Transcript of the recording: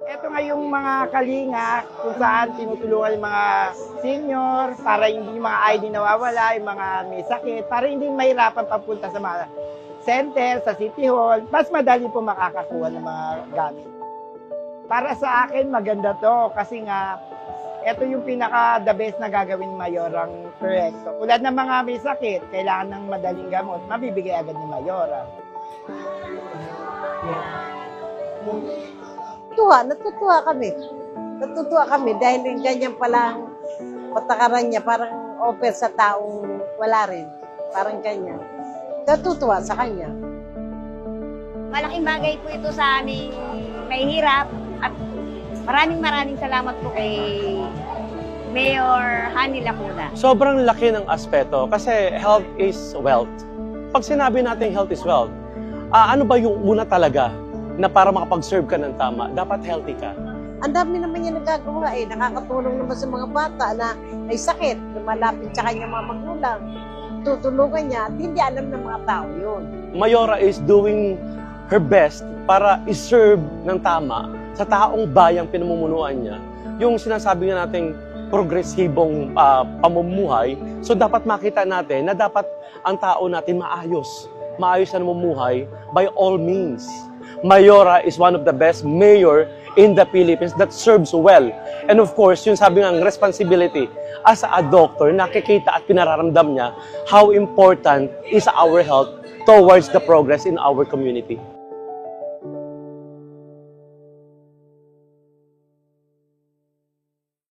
Ito nga yung mga kalinga kung saan tinutulungan yung mga senior para hindi yung mga ID nawawala, yung mga may sakit, para hindi mahirapan papunta sa mga center, sa City Hall, mas madali po makakakuha ng mga gamit. Para sa akin, maganda to kasi nga, ito yung pinaka-the best na gagawin ni Mayorang proyekto. Tulad ng mga may sakit, kailangan ng madaling gamot, mabibigay agad ni Mayora. Natutuwa kami. Natutuwa kami dahil yung ganyan palang patakaran niya, parang offer sa taong wala rin. Parang ganyan. Natutuwa sa kanya. Malaking bagay po ito sa aming may hirap at maraming salamat po kay Mayor Hani Lacuna. Sobrang laki ng aspeto kasi health is wealth. Pag sinabi natin health is wealth, ano ba yung una talaga na para makapag-serve ka ng tama? Dapat healthy ka. Ang dami naman niya nagagawa eh. Nakakatulong naman sa mga bata na may sakit, lumalapit sa kanyang mga magulang. Tutulungan niya at hindi alam ng mga tao yun. Mayora is doing her best para iserve ng tama sa taong bayang pinamumunuan niya. Yung sinasabi nga nating progresibong pamumuhay, so dapat makita natin na dapat ang tao natin maayos na namumuhay by all means. Mayora is one of the best mayor in the Philippines that serves well. And of course, yung sabi ng responsibility as a doctor, nakikita at pinararamdam niya how important is our health towards the progress in our community.